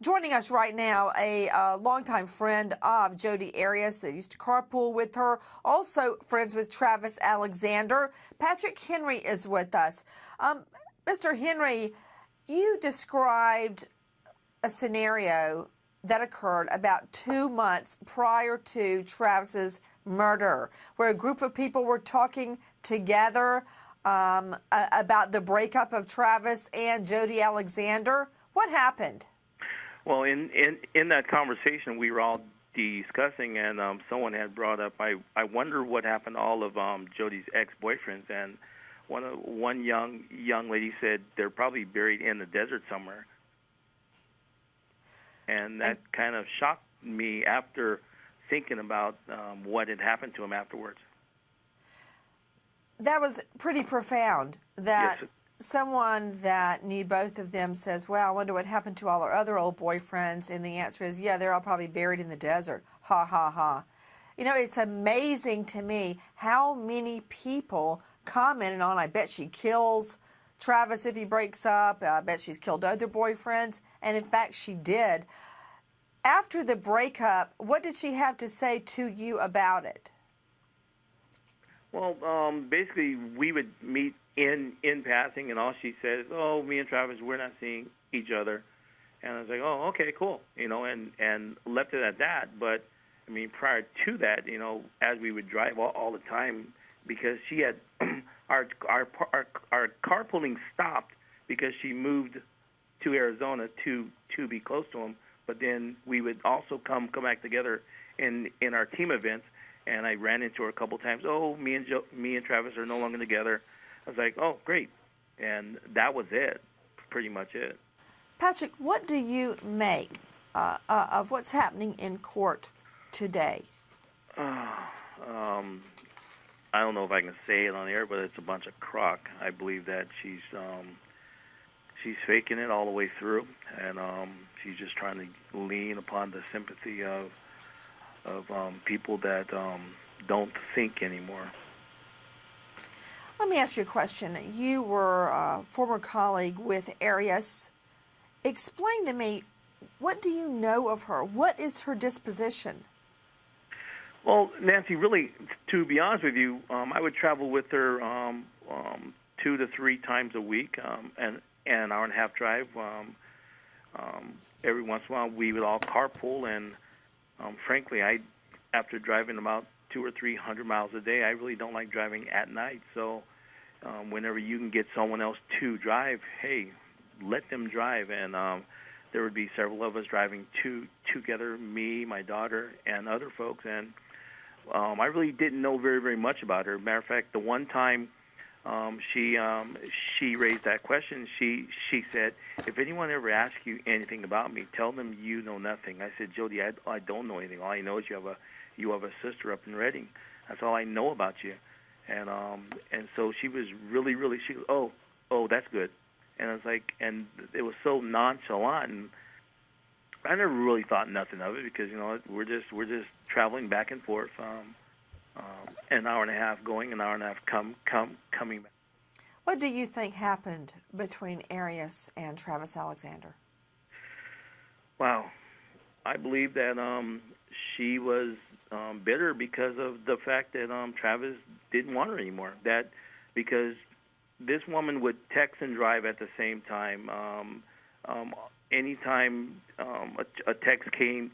Joining us right now, a longtime friend of Jodi Arias that used to carpool with her, also friends with Travis Alexander. Patrick Henry is with us. Mr. Henry, you described a scenario that occurred about 2 months prior to Travis's murder, where a group of people were talking together about the breakup of Travis and Jodi Alexander. What happened? Well, in that conversation, we were all discussing, and someone had brought up, I wonder what happened to all of Jodi's ex-boyfriends, and one young lady said they're probably buried in the desert somewhere, and that kind of shocked me after thinking about what had happened to him afterwards. That was pretty profound. That Yes. Someone that knew both of them says, well, I wonder what happened to all our other old boyfriends. And the answer is, yeah, they're all probably buried in the desert. Ha, ha, ha. You know, it's amazing to me how many people commented on, I bet she kills Travis if he breaks up. I bet she's killed other boyfriends. And in fact, she did. After the breakup, what did she have to say to you about it? Well, basically, we would meet in passing, and all she said is, "Oh, me and Travis, we're not seeing each other." And I was like, "Oh, okay, cool," and left it at that. But I mean, prior to that, as we would drive all the time, because she had our carpooling stopped because she moved to Arizona to be close to him. But then we would also come back together in our team events. And I ran into her a couple times. Oh, me and Travis are no longer together. I was like, oh, great. And that was it, pretty much it. Patrick, what do you make of what's happening in court today? I don't know if I can say it on air, but it's a bunch of crock. I believe that she's faking it all the way through, and she's just trying to lean upon the sympathy of people that don't think anymore. Let me ask you a question. You were a former colleague with Arias. Explain to me, what do you know of her? What is her disposition? Well, Nancy, really, to be honest with you, I would travel with her 2 to 3 times a week, and an hour and a half drive. Every once in a while, we would all carpool, and frankly, after driving about 200 or 300 miles a day, I really don't like driving at night. So whenever you can get someone else to drive, hey, let them drive. And there would be several of us driving together, me, my daughter, and other folks. And I really didn't know very, very much about her. Matter of fact, the one time she raised that question, she said, if anyone ever asks you anything about me, tell them you know nothing. I said, Jodi, I don't know anything. All I know is you have a sister up in Redding. That's all I know about you. And so she was really, really, she goes, oh, that's good. And I was like, and it was so nonchalant, and I never really thought nothing of it because we're just traveling back and forth. An hour and a half going, an hour and a half coming back. What do you think happened between Arias and Travis Alexander? Wow. I believe that she was bitter because of the fact that Travis didn't want her anymore. That because this woman would text and drive at the same time. Anytime a text came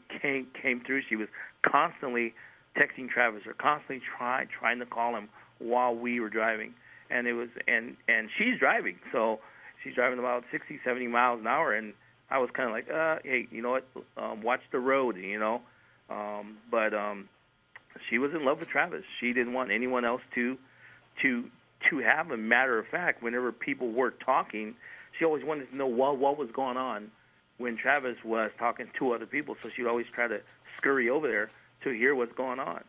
through, she was constantly texting Travis or constantly trying to call him while we were driving. And it was and she's driving, so she's driving about 60, 70 miles an hour, and I was kind of like, hey, you know what? Watch the road, But she was in love with Travis. She didn't want anyone else to have him. Matter of fact, whenever people were talking, she always wanted to know what was going on when Travis was talking to other people. So she'd always try to scurry over there to hear what's going on.